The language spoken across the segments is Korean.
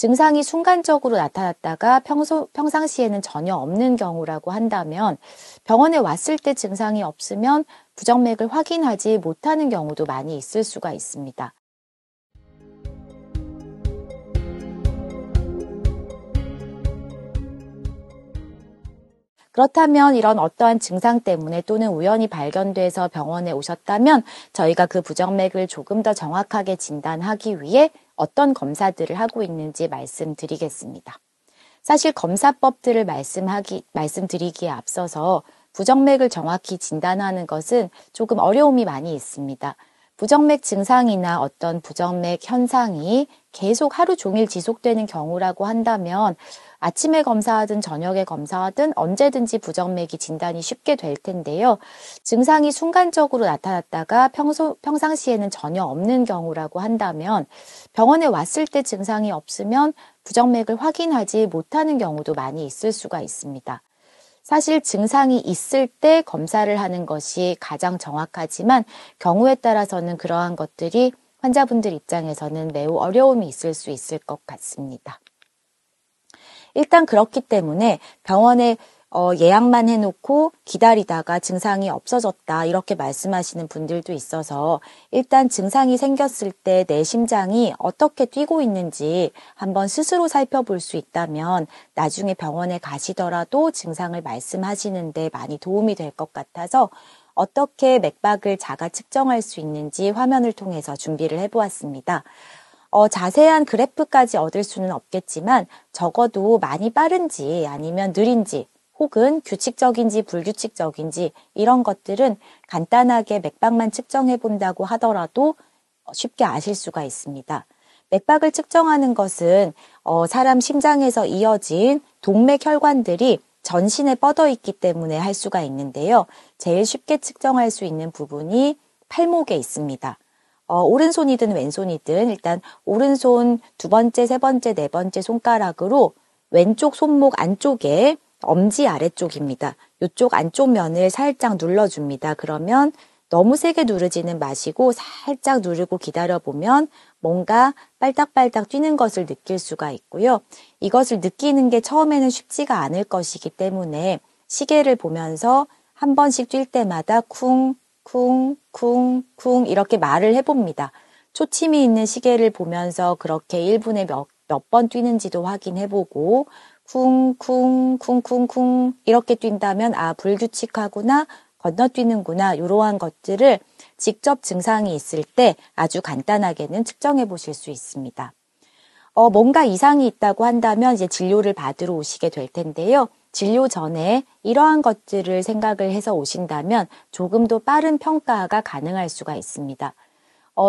증상이 순간적으로 나타났다가 평상시에는 전혀 없는 경우라고 한다면 병원에 왔을 때 증상이 없으면 부정맥을 확인하지 못하는 경우도 많이 있을 수가 있습니다. 그렇다면 이런 어떠한 증상 때문에 또는 우연히 발견돼서 병원에 오셨다면 저희가 그 부정맥을 조금 더 정확하게 진단하기 위해 어떤 검사들을 하고 있는지 말씀드리겠습니다. 사실 검사법들을 말씀드리기에 앞서서 부정맥을 정확히 진단하는 것은 조금 어려움이 많이 있습니다. 부정맥 증상이나 어떤 부정맥 현상이 계속 하루 종일 지속되는 경우라고 한다면 아침에 검사하든 저녁에 검사하든 언제든지 부정맥이 진단이 쉽게 될 텐데요. 증상이 순간적으로 나타났다가 평상시에는 전혀 없는 경우라고 한다면 병원에 왔을 때 증상이 없으면 부정맥을 확인하지 못하는 경우도 많이 있을 수가 있습니다. 사실 증상이 있을 때 검사를 하는 것이 가장 정확하지만 경우에 따라서는 그러한 것들이 환자분들 입장에서는 매우 어려움이 있을 수 있을 것 같습니다. 일단 그렇기 때문에 병원에 예약만 해놓고 기다리다가 증상이 없어졌다 이렇게 말씀하시는 분들도 있어서 일단 증상이 생겼을 때 내 심장이 어떻게 뛰고 있는지 한번 스스로 살펴볼 수 있다면 나중에 병원에 가시더라도 증상을 말씀하시는 데 많이 도움이 될 것 같아서 어떻게 맥박을 자가 측정할 수 있는지 화면을 통해서 준비를 해보았습니다. 자세한 그래프까지 얻을 수는 없겠지만 적어도 많이 빠른지 아니면 느린지 혹은 규칙적인지 불규칙적인지 이런 것들은 간단하게 맥박만 측정해 본다고 하더라도 쉽게 아실 수가 있습니다. 맥박을 측정하는 것은 사람 심장에서 이어진 동맥 혈관들이 전신에 뻗어 있기 때문에 할 수가 있는데요. 제일 쉽게 측정할 수 있는 부분이 팔목에 있습니다. 오른손이든 왼손이든 일단 오른손 두 번째, 세 번째, 네 번째 손가락으로 왼쪽 손목 안쪽에 엄지 아래쪽입니다. 이쪽 안쪽 면을 살짝 눌러줍니다. 그러면 너무 세게 누르지는 마시고 살짝 누르고 기다려보면 뭔가 빨딱빨딱 뛰는 것을 느낄 수가 있고요. 이것을 느끼는 게 처음에는 쉽지가 않을 것이기 때문에 시계를 보면서 한 번씩 뛸 때마다 쿵, 쿵, 쿵, 쿵 이렇게 말을 해봅니다. 초침이 있는 시계를 보면서 그렇게 1분에 몇 번 뛰는지도 확인해보고 쿵, 쿵, 쿵, 쿵, 쿵 이렇게 뛴다면 불규칙하구나, 건너뛰는구나 이러한 것들을 직접 증상이 있을 때 아주 간단하게는 측정해 보실 수 있습니다. 뭔가 이상이 있다고 한다면 이제 진료를 받으러 오시게 될 텐데요. 진료 전에 이러한 것들을 생각을 해서 오신다면 조금 더 빠른 평가가 가능할 수가 있습니다.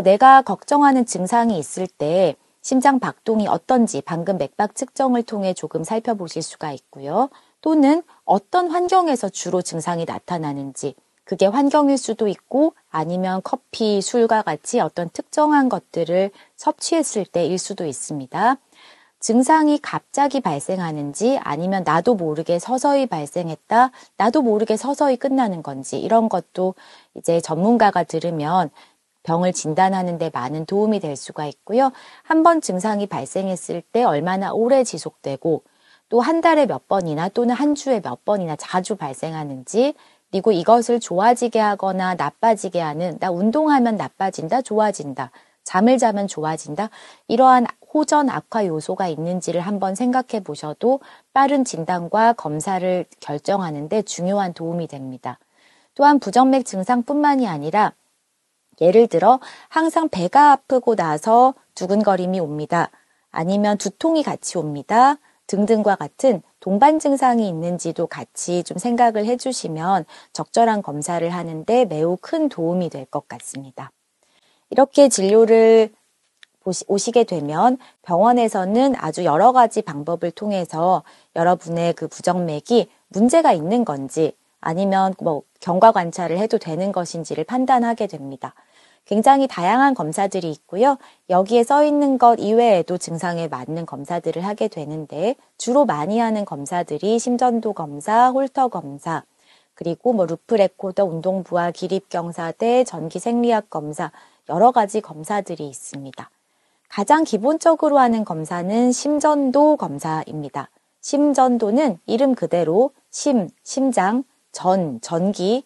내가 걱정하는 증상이 있을 때 심장 박동이 어떤지 방금 맥박 측정을 통해 조금 살펴보실 수가 있고요. 또는 어떤 환경에서 주로 증상이 나타나는지 그게 환경일 수도 있고 아니면 커피, 술과 같이 어떤 특정한 것들을 섭취했을 때일 수도 있습니다. 증상이 갑자기 발생하는지 아니면 나도 모르게 서서히 발생했다, 나도 모르게 서서히 끝나는 건지 이런 것도 이제 전문가가 들으면 병을 진단하는 데 많은 도움이 될 수가 있고요. 한 번 증상이 발생했을 때 얼마나 오래 지속되고 또 한 달에 몇 번이나 또는 한 주에 몇 번이나 자주 발생하는지 그리고 이것을 좋아지게 하거나 나빠지게 하는 나 운동하면 나빠진다, 좋아진다, 잠을 자면 좋아진다 이러한 호전 악화 요소가 있는지를 한번 생각해 보셔도 빠른 진단과 검사를 결정하는 데 중요한 도움이 됩니다. 또한 부정맥 증상뿐만이 아니라 예를 들어 항상 배가 아프고 나서 두근거림이 옵니다. 아니면 두통이 같이 옵니다. 등등과 같은 동반 증상이 있는지도 같이 좀 생각을 해주시면 적절한 검사를 하는데 매우 큰 도움이 될 것 같습니다. 이렇게 진료를 오시게 되면 병원에서는 아주 여러 가지 방법을 통해서 여러분의 그 부정맥이 문제가 있는 건지 아니면 경과 관찰을 해도 되는 것인지를 판단하게 됩니다. 굉장히 다양한 검사들이 있고요. 여기에 써 있는 것 이외에도 증상에 맞는 검사들을 하게 되는데 주로 많이 하는 검사들이 심전도 검사, 홀터 검사, 그리고 루프 레코더, 운동부하, 기립경사대, 전기생리학 검사 여러 가지 검사들이 있습니다. 가장 기본적으로 하는 검사는 심전도 검사입니다. 심전도는 이름 그대로 심장, 전기,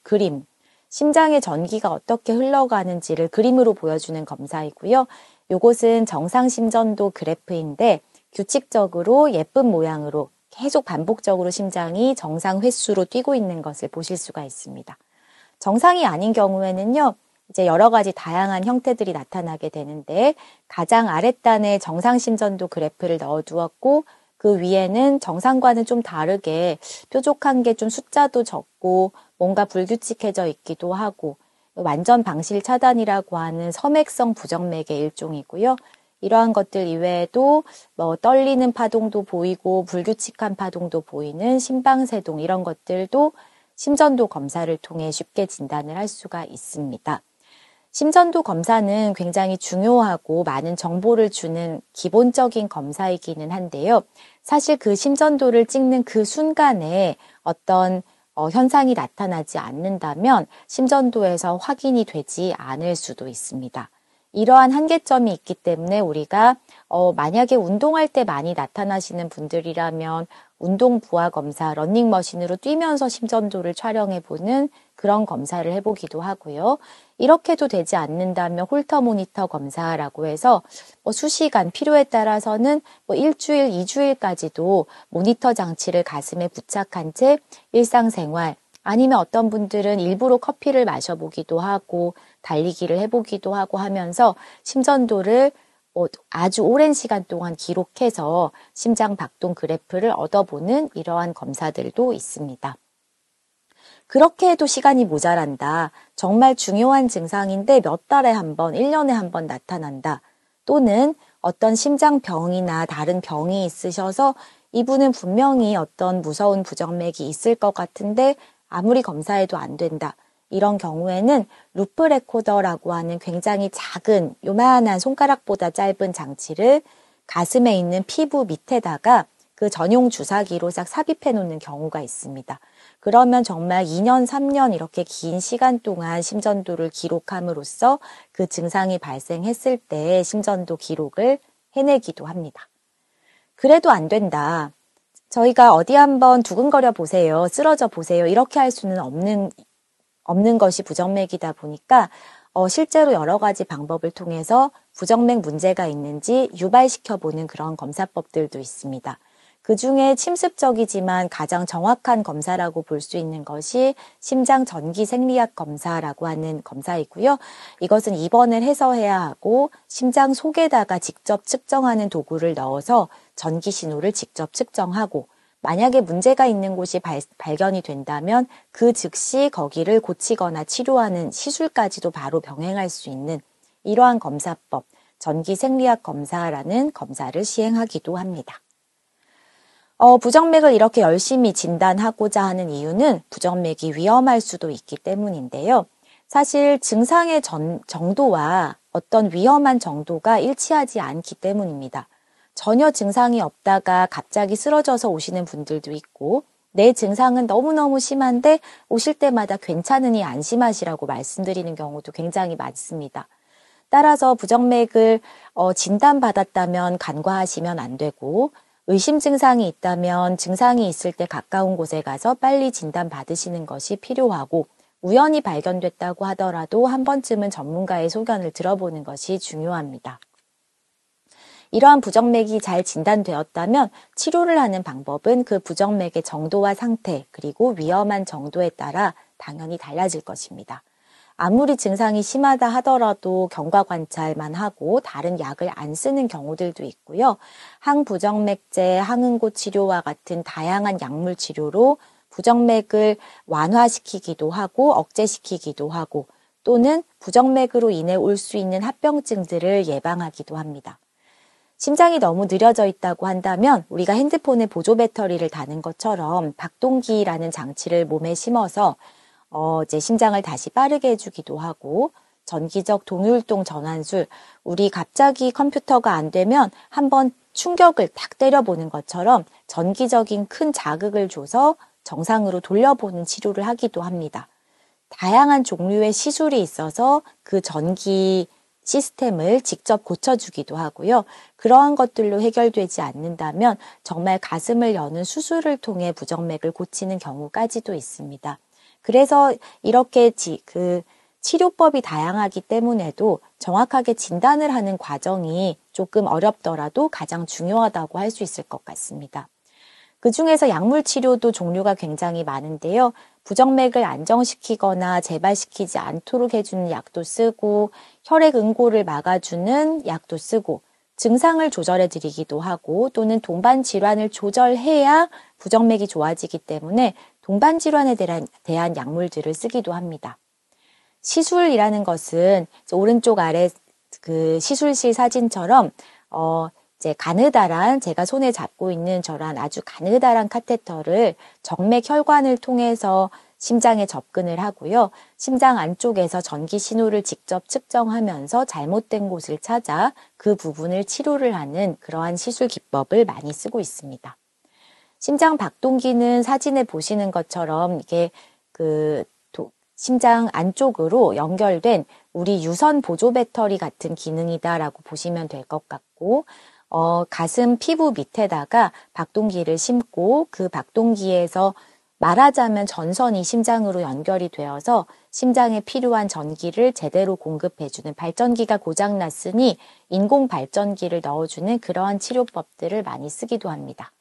그림. 심장의 전기가 어떻게 흘러가는지를 그림으로 보여주는 검사이고요. 요것은 정상 심전도 그래프인데 규칙적으로 예쁜 모양으로 계속 반복적으로 심장이 정상 횟수로 뛰고 있는 것을 보실 수가 있습니다. 정상이 아닌 경우에는요, 이제 여러 가지 다양한 형태들이 나타나게 되는데 가장 아랫단에 정상 심전도 그래프를 넣어두었고 그 위에는 정상과는 좀 다르게 뾰족한 게 좀 숫자도 적고 뭔가 불규칙해져 있기도 하고 완전 방실 차단이라고 하는 섬액성 부정맥의 일종이고요. 이러한 것들 이외에도 뭐 떨리는 파동도 보이고 불규칙한 파동도 보이는 심방세동 이런 것들도 심전도 검사를 통해 쉽게 진단을 할 수가 있습니다. 심전도 검사는 굉장히 중요하고 많은 정보를 주는 기본적인 검사이기는 한데요. 사실 그 심전도를 찍는 그 순간에 어떤 현상이 나타나지 않는다면 심전도에서 확인이 되지 않을 수도 있습니다. 이러한 한계점이 있기 때문에 우리가 만약에 운동할 때 많이 나타나시는 분들이라면 운동 부하 검사, 러닝머신으로 뛰면서 심전도를 촬영해보는 그런 검사를 해보기도 하고요. 이렇게도 되지 않는다면 홀터 모니터 검사라고 해서 수시간 필요에 따라서는 일주일, 2주일까지도 모니터 장치를 가슴에 부착한 채 일상생활 아니면 어떤 분들은 일부러 커피를 마셔보기도 하고 달리기를 해보기도 하고 하면서 심전도를 아주 오랜 시간 동안 기록해서 심장 박동 그래프를 얻어보는 이러한 검사들도 있습니다. 그렇게 해도 시간이 모자란다. 정말 중요한 증상인데 몇 달에 한 번, 1년에 한 번 나타난다. 또는 어떤 심장병이나 다른 병이 있으셔서 이분은 분명히 어떤 무서운 부정맥이 있을 것 같은데 아무리 검사해도 안 된다. 이런 경우에는 루프 레코더라고 하는 굉장히 작은 요만한 손가락보다 짧은 장치를 가슴에 있는 피부 밑에다가 그 전용 주사기로 싹 삽입해 놓는 경우가 있습니다. 그러면 정말 2년, 3년 이렇게 긴 시간 동안 심전도를 기록함으로써 그 증상이 발생했을 때 심전도 기록을 해내기도 합니다. 그래도 안 된다. 저희가 어디 한번 두근거려 보세요. 쓰러져 보세요. 이렇게 할 수는 없는 것이 부정맥이다 보니까 실제로 여러 가지 방법을 통해서 부정맥 문제가 있는지 유발시켜보는 그런 검사법들도 있습니다. 그중에 침습적이지만 가장 정확한 검사라고 볼 수 있는 것이 심장 전기 생리학 검사라고 하는 검사이고요. 이것은 입원을 해서 해야 하고 심장 속에다가 직접 측정하는 도구를 넣어서 전기 신호를 직접 측정하고 만약에 문제가 있는 곳이 발견이 된다면 그 즉시 거기를 고치거나 치료하는 시술까지도 바로 병행할 수 있는 이러한 검사법, 전기 생리학 검사라는 검사를 시행하기도 합니다. 부정맥을 이렇게 열심히 진단하고자 하는 이유는 부정맥이 위험할 수도 있기 때문인데요. 사실 증상의 정도와 어떤 위험한 정도가 일치하지 않기 때문입니다. 전혀 증상이 없다가 갑자기 쓰러져서 오시는 분들도 있고 내 증상은 너무너무 심한데 오실 때마다 괜찮으니 안심하시라고 말씀드리는 경우도 굉장히 많습니다. 따라서 부정맥을 진단받았다면 간과하시면 안 되고 의심 증상이 있다면 증상이 있을 때 가까운 곳에 가서 빨리 진단받으시는 것이 필요하고 우연히 발견됐다고 하더라도 한 번쯤은 전문가의 소견을 들어보는 것이 중요합니다. 이러한 부정맥이 잘 진단되었다면 치료를 하는 방법은 그 부정맥의 정도와 상태 그리고 위험한 정도에 따라 당연히 달라질 것입니다. 아무리 증상이 심하다 하더라도 경과 관찰만 하고 다른 약을 안 쓰는 경우들도 있고요. 항부정맥제, 항응고 치료와 같은 다양한 약물 치료로 부정맥을 완화시키기도 하고 억제시키기도 하고 또는 부정맥으로 인해 올 수 있는 합병증들을 예방하기도 합니다. 심장이 너무 느려져 있다고 한다면 우리가 핸드폰에 보조 배터리를 다는 것처럼 박동기라는 장치를 몸에 심어서 이제 심장을 다시 빠르게 해주기도 하고 전기적 동율동 전환술, 우리 갑자기 컴퓨터가 안 되면 한번 충격을 딱 때려보는 것처럼 전기적인 큰 자극을 줘서 정상으로 돌려보는 치료를 하기도 합니다. 다양한 종류의 시술이 있어서 그 전기 시스템을 직접 고쳐주기도 하고요. 그러한 것들로 해결되지 않는다면 정말 가슴을 여는 수술을 통해 부정맥을 고치는 경우까지도 있습니다. 그래서 이렇게 치료법이 다양하기 때문에도 정확하게 진단을 하는 과정이 조금 어렵더라도 가장 중요하다고 할 수 있을 것 같습니다. 그중에서 약물 치료도 종류가 굉장히 많은데요. 부정맥을 안정시키거나 재발시키지 않도록 해주는 약도 쓰고 혈액 응고를 막아주는 약도 쓰고 증상을 조절해 드리기도 하고 또는 동반 질환을 조절해야 부정맥이 좋아지기 때문에 동반 질환에 대한 약물들을 쓰기도 합니다. 시술이라는 것은 오른쪽 아래 그 시술실 사진처럼 이제 가느다란 제가 손에 잡고 있는 저런 아주 가느다란 카테터를 정맥 혈관을 통해서 심장에 접근을 하고요. 심장 안쪽에서 전기 신호를 직접 측정하면서 잘못된 곳을 찾아 그 부분을 치료를 하는 그러한 시술 기법을 많이 쓰고 있습니다. 심장 박동기는 사진에 보시는 것처럼 이게 심장 안쪽으로 연결된 우리 유선 보조 배터리 같은 기능이다라고 보시면 될 것 같고 가슴 피부 밑에다가 박동기를 심고 그 박동기에서 말하자면 전선이 심장으로 연결이 되어서 심장에 필요한 전기를 제대로 공급해주는 발전기가 고장났으니 인공 발전기를 넣어주는 그러한 치료법들을 많이 쓰기도 합니다.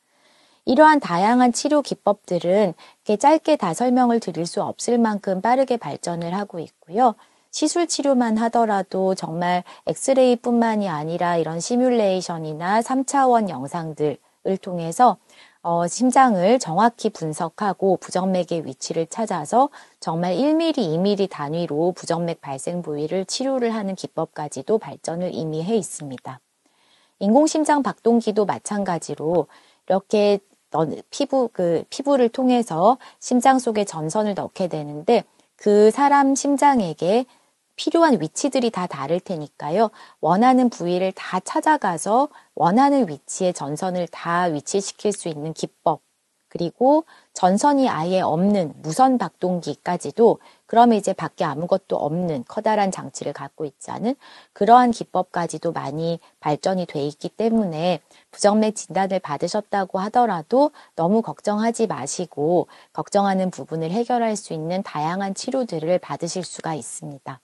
이러한 다양한 치료 기법들은 이렇게 짧게 다 설명을 드릴 수 없을 만큼 빠르게 발전을 하고 있고요. 시술 치료만 하더라도 정말 엑스레이뿐만이 아니라 이런 시뮬레이션이나 3차원 영상들을 통해서 심장을 정확히 분석하고 부정맥의 위치를 찾아서 정말 1mm, 2mm 단위로 부정맥 발생 부위를 치료를 하는 기법까지도 발전을 이미 해 있습니다. 인공심장 박동기도 마찬가지로 이렇게 피부를 통해서 심장 속에 전선을 넣게 되는데 그 사람 심장에게 필요한 위치들이 다 다를 테니까요. 원하는 부위를 다 찾아가서 원하는 위치에 전선을 다 위치시킬 수 있는 기법, 그리고 전선이 아예 없는 무선 박동기까지도 그러면 이제 밖에 아무것도 없는 커다란 장치를 갖고 있지 않은 그러한 기법까지도 많이 발전이 돼 있기 때문에 부정맥 진단을 받으셨다고 하더라도 너무 걱정하지 마시고 걱정하는 부분을 해결할 수 있는 다양한 치료들을 받으실 수가 있습니다.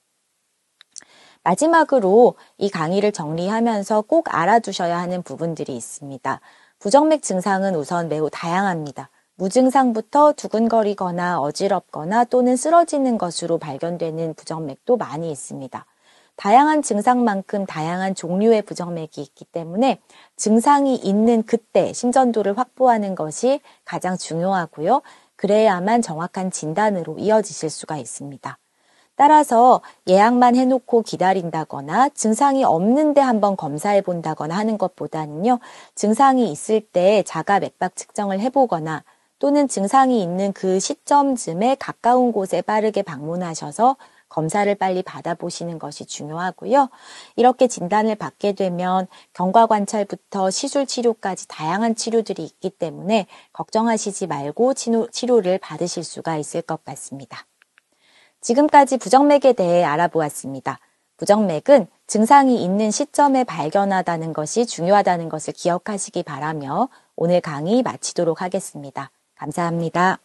마지막으로 이 강의를 정리하면서 꼭 알아두셔야 하는 부분들이 있습니다. 부정맥 증상은 우선 매우 다양합니다. 무증상부터 두근거리거나 어지럽거나 또는 쓰러지는 것으로 발견되는 부정맥도 많이 있습니다. 다양한 증상만큼 다양한 종류의 부정맥이 있기 때문에 증상이 있는 그때 심전도를 확보하는 것이 가장 중요하고요. 그래야만 정확한 진단으로 이어지실 수가 있습니다. 따라서 예약만 해놓고 기다린다거나 증상이 없는데 한번 검사해 본다거나 하는 것보다는요. 증상이 있을 때 자가 맥박 측정을 해보거나 또는 증상이 있는 그 시점쯤에 가까운 곳에 빠르게 방문하셔서 검사를 빨리 받아보시는 것이 중요하고요. 이렇게 진단을 받게 되면 경과관찰부터 시술 치료까지 다양한 치료들이 있기 때문에 걱정하시지 말고 치료를 받으실 수가 있을 것 같습니다. 지금까지 부정맥에 대해 알아보았습니다. 부정맥은 증상이 있는 시점에 발견하다는 것이 중요하다는 것을 기억하시기 바라며 오늘 강의 마치도록 하겠습니다. 감사합니다.